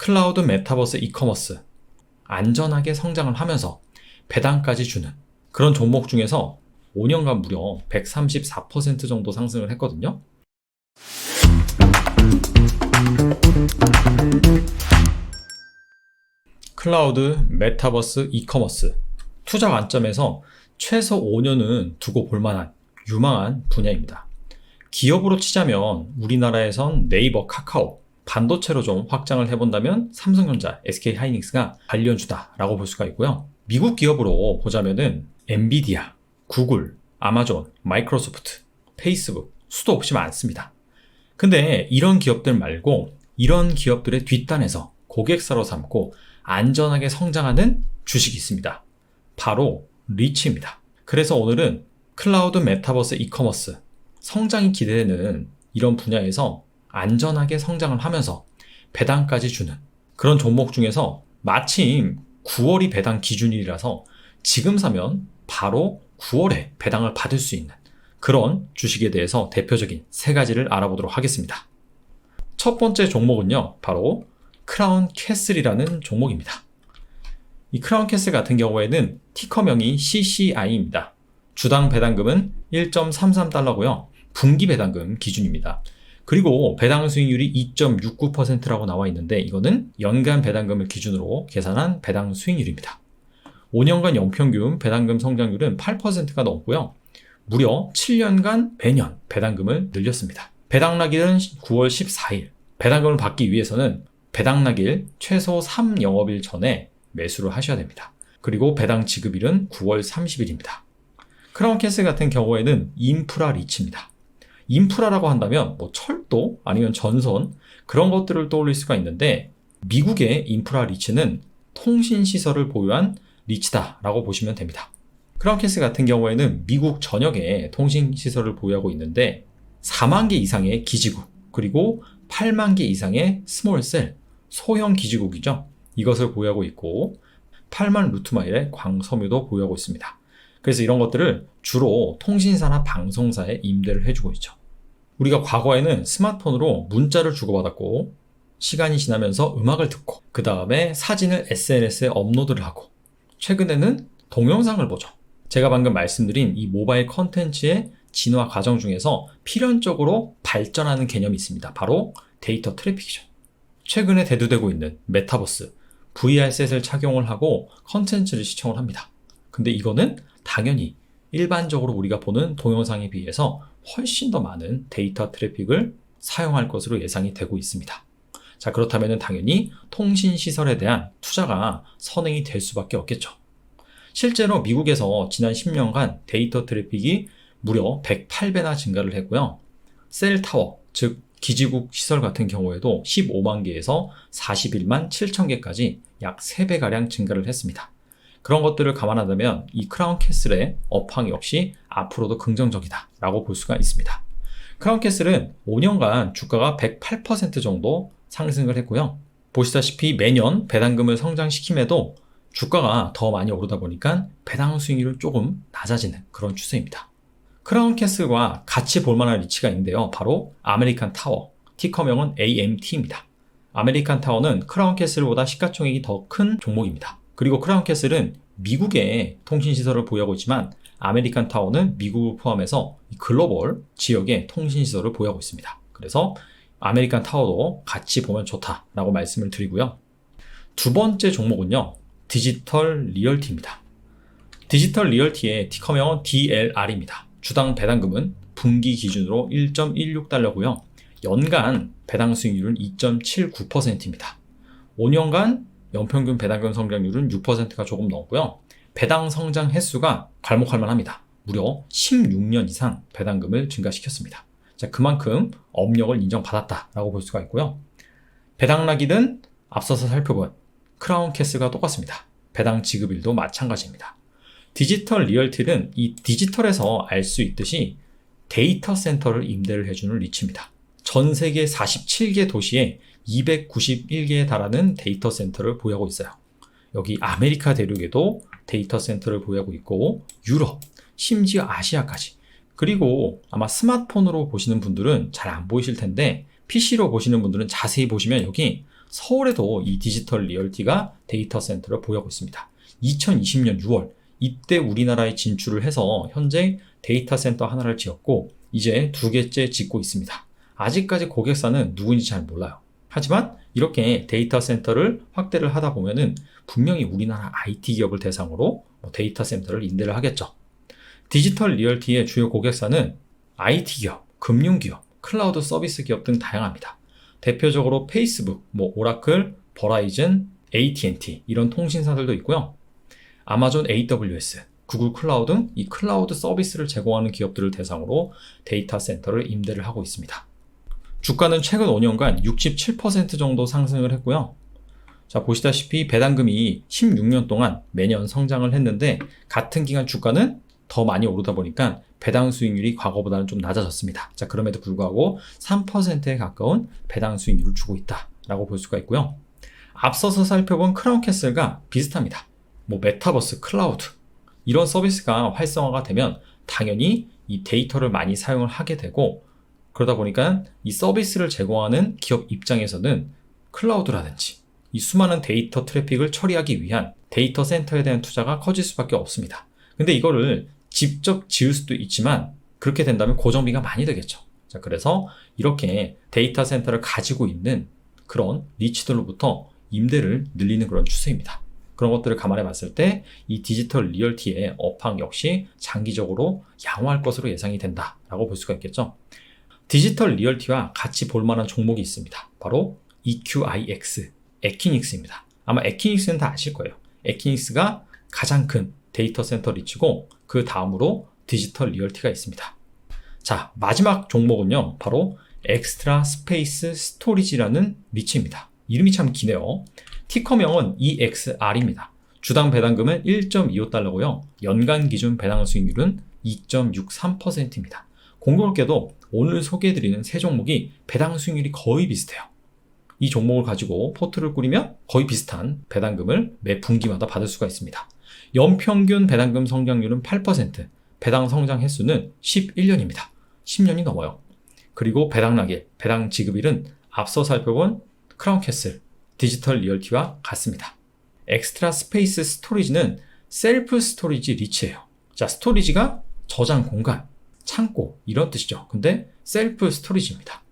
클라우드 메타버스 이커머스, 안전하게 성장을 하면서 배당까지 주는 그런 종목 중에서 5년간 무려 134% 정도 상승을 했거든요. 클라우드 메타버스 이커머스, 투자 관점에서 최소 5년은 두고 볼만한 유망한 분야입니다. 기업으로 치자면 우리나라에선 네이버, 카카오, 반도체로 좀 확장을 해본다면 삼성전자, SK하이닉스가 관련주다라고 볼 수가 있고요. 미국 기업으로 보자면은 엔비디아, 구글, 아마존, 마이크로소프트, 페이스북 수도 없이 많습니다. 근데 이런 기업들 말고 이런 기업들의 뒷단에서 고객사로 삼고 안전하게 성장하는 주식이 있습니다. 바로 리츠입니다. 그래서 오늘은 클라우드 메타버스 이커머스, 성장이 기대되는 이런 분야에서 안전하게 성장을 하면서 배당까지 주는 그런 종목 중에서 마침 9월이 배당 기준일이라서 지금 사면 바로 9월에 배당을 받을 수 있는 그런 주식에 대해서 대표적인 3가지를 알아보도록 하겠습니다. 첫 번째 종목은요, 바로 크라운 캐슬이라는 종목입니다. 이 크라운 캐슬 같은 경우에는 티커명이 CCI입니다. 주당 배당금은 1.33달러고요. 분기 배당금 기준입니다. 그리고 배당 수익률이 2.69%라고 나와 있는데 이거는 연간 배당금을 기준으로 계산한 배당 수익률입니다. 5년간 연평균 배당금 성장률은 8%가 넘고요. 무려 7년간 매년 배당금을 늘렸습니다. 배당락일은 9월 14일. 배당금을 받기 위해서는 배당락일 최소 3영업일 전에 매수를 하셔야 됩니다. 그리고 배당 지급일은 9월 30일입니다. 크라운 캐슬 같은 경우에는 인프라 리츠입니다. 인프라라고 한다면 뭐 철도 아니면 전선 그런 것들을 떠올릴 수가 있는데 미국의 인프라 리츠는 통신시설을 보유한 리츠다라고 보시면 됩니다. 크라운 캐슬 같은 경우에는 미국 전역에 통신시설을 보유하고 있는데 4만 개 이상의 기지국 그리고 8만 개 이상의 스몰셀, 소형 기지국이죠. 이것을 보유하고 있고 8만 루트마일의 광섬유도 보유하고 있습니다. 그래서 이런 것들을 주로 통신사나 방송사에 임대를 해주고 있죠. 우리가 과거에는 스마트폰으로 문자를 주고받았고 시간이 지나면서 음악을 듣고 그 다음에 사진을 SNS에 업로드를 하고 최근에는 동영상을 보죠. 제가 방금 말씀드린 이 모바일 컨텐츠의 진화 과정 중에서 필연적으로 발전하는 개념이 있습니다. 바로 데이터 트래픽이죠. 최근에 대두되고 있는 메타버스, VR셋을 착용을 하고 컨텐츠를 시청을 합니다. 근데 이거는 당연히 일반적으로 우리가 보는 동영상에 비해서 훨씬 더 많은 데이터 트래픽을 사용할 것으로 예상이 되고 있습니다. 자, 그렇다면 당연히 통신시설에 대한 투자가 선행이 될 수밖에 없겠죠. 실제로 미국에서 지난 10년간 데이터 트래픽이 무려 108배나 증가를 했고요. 셀타워, 즉 기지국 시설 같은 경우에도 15만 개에서 41만 7천 개까지 약 3배가량 증가를 했습니다. 그런 것들을 감안한다면 이 크라운 캐슬의 업황 역시 앞으로도 긍정적이다 라고 볼 수가 있습니다. 크라운 캐슬은 5년간 주가가 108% 정도 상승을 했고요. 보시다시피 매년 배당금을 성장시킴에도 주가가 더 많이 오르다 보니까 배당 수익률은 조금 낮아지는 그런 추세입니다. 크라운 캐슬과 같이 볼만한 리츠가 있는데요. 바로 아메리칸 타워, 티커명은 AMT입니다. 아메리칸 타워는 크라운 캐슬보다 시가총액이 더 큰 종목입니다. 그리고 크라운 캐슬은 미국의 통신시설을 보유하고 있지만 아메리칸 타워는 미국을 포함해서 글로벌 지역의 통신시설을 보유하고 있습니다. 그래서 아메리칸 타워도 같이 보면 좋다라고 말씀을 드리고요. 두 번째 종목은요, 디지털 리얼티입니다. 디지털 리얼티의 티커명은 DLR입니다. 주당 배당금은 분기 기준으로 1.16달러고요. 연간 배당 수익률은 2.79%입니다. 5년간 연평균 배당금 성장률은 6%가 조금 넘고요. 배당 성장 횟수가 괄목할 만합니다. 무려 16년 이상 배당금을 증가시켰습니다. 자, 그만큼 업력을 인정받았다라고 볼 수가 있고요. 배당락일은 앞서서 살펴본 크라운 캐슬과 똑같습니다. 배당 지급일도 마찬가지입니다. 디지털 리얼티는 이 디지털에서 알 수 있듯이 데이터 센터를 임대를 해주는 리츠입니다. 전 세계 47개 도시에 291개에 달하는 데이터 센터를 보유하고 있어요. 여기 아메리카 대륙에도 데이터 센터를 보유하고 있고 유럽, 심지어 아시아까지. 그리고 아마 스마트폰으로 보시는 분들은 잘 안 보이실 텐데 PC로 보시는 분들은 자세히 보시면 여기 서울에도 이 디지털 리얼티가 데이터 센터를 보유하고 있습니다. 2020년 6월 이때 우리나라에 진출을 해서 현재 데이터 센터 하나를 지었고 이제 2개째 짓고 있습니다. 아직까지 고객사는 누군지 잘 몰라요. 하지만 이렇게 데이터 센터를 확대를 하다 보면은 분명히 우리나라 IT 기업을 대상으로 데이터 센터를 임대를 하겠죠. 디지털 리얼티의 주요 고객사는 IT 기업, 금융 기업, 클라우드 서비스 기업 등 다양합니다. 대표적으로 페이스북, 오라클, 버라이즌, AT&T 이런 통신사들도 있고요. 아마존 AWS, 구글 클라우드 등 이 클라우드 서비스를 제공하는 기업들을 대상으로 데이터 센터를 임대를 하고 있습니다. 주가는 최근 5년간 67% 정도 상승을 했고요. 자, 보시다시피 배당금이 16년 동안 매년 성장을 했는데 같은 기간 주가는 더 많이 오르다 보니까 배당 수익률이 과거보다는 좀 낮아졌습니다. 자, 그럼에도 불구하고 3%에 가까운 배당 수익률을 주고 있다라고 볼 수가 있고요. 앞서서 살펴본 크라운캐슬과 비슷합니다. 메타버스, 클라우드 이런 서비스가 활성화가 되면 당연히 이 데이터를 많이 사용을 하게 되고 그러다 보니까 이 서비스를 제공하는 기업 입장에서는 클라우드라든지 이 수많은 데이터 트래픽을 처리하기 위한 데이터 센터에 대한 투자가 커질 수밖에 없습니다. 근데 이거를 직접 지을 수도 있지만 그렇게 된다면 고정비가 많이 되겠죠. 자, 그래서 이렇게 데이터 센터를 가지고 있는 그런 리치들로부터 임대를 늘리는 그런 추세입니다. 그런 것들을 감안해 봤을 때 이 디지털 리얼티의 업황 역시 장기적으로 양호할 것으로 예상이 된다라고 볼 수가 있겠죠. 디지털 리얼티와 같이 볼 만한 종목이 있습니다. 바로 EQIX, 에키닉스입니다. 아마 에키닉스는 다 아실 거예요. 에키닉스가 가장 큰 데이터 센터 리치고 그 다음으로 디지털 리얼티가 있습니다. 자, 마지막 종목은요. 바로 엑스트라 스페이스 스토리지라는 리치입니다. 이름이 참 기네요. 티커명은 EXR입니다. 주당 배당금은 1.25달러고요. 연간 기준 배당 수익률은 2.63%입니다. 공교롭게도 오늘 소개해드리는 세 종목이 배당 수익률이 거의 비슷해요. 이 종목을 가지고 포트를 꾸리면 거의 비슷한 배당금을 매 분기마다 받을 수가 있습니다. 연평균 배당금 성장률은 8%, 배당 성장 횟수는 11년입니다. 10년이 넘어요. 그리고 배당락일, 배당 지급일은 앞서 살펴본 크라운캐슬, 디지털 리얼티와 같습니다. 엑스트라 스페이스 스토리지는 셀프 스토리지 리치예요. 자, 스토리지가 저장 공간, 창고 이런 뜻이죠. 근데 셀프 스토리지입니다.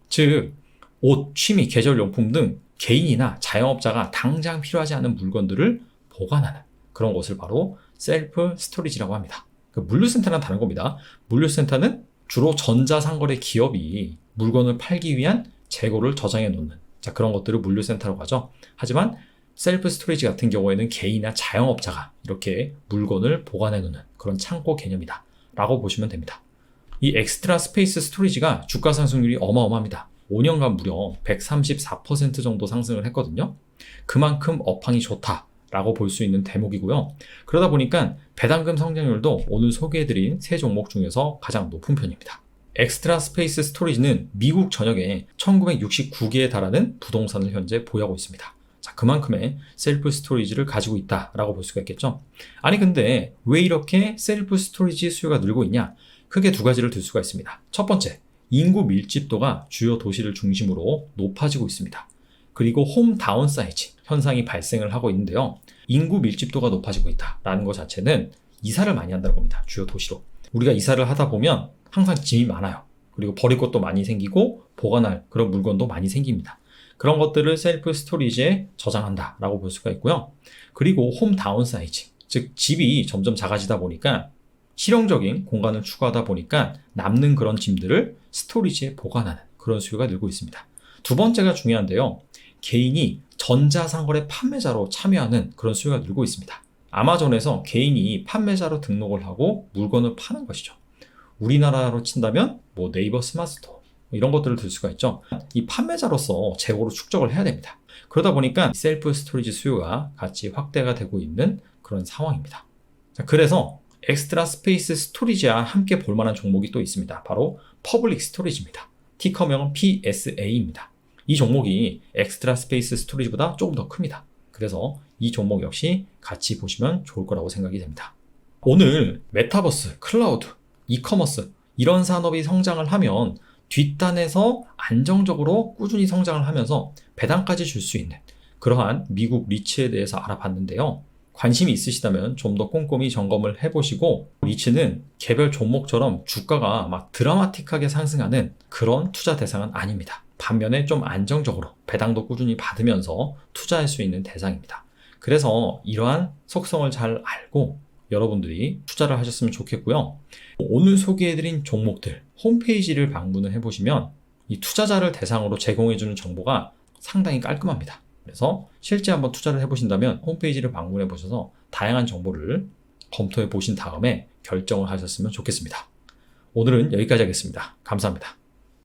즉 옷, 취미, 계절용품 등 개인이나 자영업자가 당장 필요하지 않은 물건들을 보관하는 그런 곳을 바로 셀프 스토리지라고 합니다. 물류센터랑 다른 겁니다. 물류센터는 주로 전자상거래 기업이 물건을 팔기 위한 재고를 저장해 놓는 그런 것들을 물류센터라고 하죠. 하지만 셀프 스토리지 같은 경우에는 개인이나 자영업자가 이렇게 물건을 보관해 놓는 그런 창고 개념이다 라고 보시면 됩니다. 이 엑스트라 스페이스 스토리지가 주가 상승률이 어마어마합니다. 5년간 무려 134% 정도 상승을 했거든요. 그만큼 업황이 좋다라고 볼 수 있는 대목이고요. 그러다 보니까 배당금 성장률도 오늘 소개해드린 세 종목 중에서 가장 높은 편입니다. 엑스트라 스페이스 스토리지는 미국 전역에 1969개에 달하는 부동산을 현재 보유하고 있습니다. 자, 그만큼의 셀프 스토리지를 가지고 있다라고 볼 수가 있겠죠. 아니 근데 왜 이렇게 셀프 스토리지 수요가 늘고 있냐? 크게 두 가지를 들 수가 있습니다. 첫 번째, 인구 밀집도가 주요 도시를 중심으로 높아지고 있습니다. 그리고 홈 다운사이징 현상이 발생을 하고 있는데요. 인구 밀집도가 높아지고 있다라는 것 자체는 이사를 많이 한다는 겁니다. 주요 도시로. 우리가 이사를 하다 보면 항상 짐이 많아요. 그리고 버릴 것도 많이 생기고 보관할 그런 물건도 많이 생깁니다. 그런 것들을 셀프 스토리지에 저장한다라고 볼 수가 있고요. 그리고 홈 다운사이징, 즉 집이 점점 작아지다 보니까 실용적인 공간을 추구하다 보니까 남는 그런 짐들을 스토리지에 보관하는 그런 수요가 늘고 있습니다. 두 번째가 중요한데요. 개인이 전자상거래 판매자로 참여하는 그런 수요가 늘고 있습니다. 아마존에서 개인이 판매자로 등록을 하고 물건을 파는 것이죠. 우리나라로 친다면 네이버 스마트스토어 이런 것들을 들 수가 있죠. 이 판매자로서 재고를 축적을 해야 됩니다. 그러다 보니까 셀프 스토리지 수요가 같이 확대가 되고 있는 그런 상황입니다. 자, 그래서 엑스트라 스페이스 스토리지와 함께 볼만한 종목이 또 있습니다. 바로 퍼블릭 스토리지입니다. 티커명은 PSA입니다. 이 종목이 엑스트라 스페이스 스토리지보다 조금 더 큽니다. 그래서 이 종목 역시 같이 보시면 좋을 거라고 생각이 됩니다. 오늘 메타버스, 클라우드, 이커머스 이런 산업이 성장을 하면 뒷단에서 안정적으로 꾸준히 성장을 하면서 배당까지 줄 수 있는 그러한 미국 리츠에 대해서 알아봤는데요. 관심이 있으시다면 좀 더 꼼꼼히 점검을 해보시고, 리츠는 개별 종목처럼 주가가 막 드라마틱하게 상승하는 그런 투자 대상은 아닙니다. 반면에 좀 안정적으로 배당도 꾸준히 받으면서 투자할 수 있는 대상입니다. 그래서 이러한 속성을 잘 알고 여러분들이 투자를 하셨으면 좋겠고요. 오늘 소개해드린 종목들 홈페이지를 방문을 해보시면 이 투자자를 대상으로 제공해주는 정보가 상당히 깔끔합니다. 그래서 실제 한번 투자를 해보신다면 홈페이지를 방문해 보셔서 다양한 정보를 검토해 보신 다음에 결정을 하셨으면 좋겠습니다. 오늘은 여기까지 하겠습니다. 감사합니다.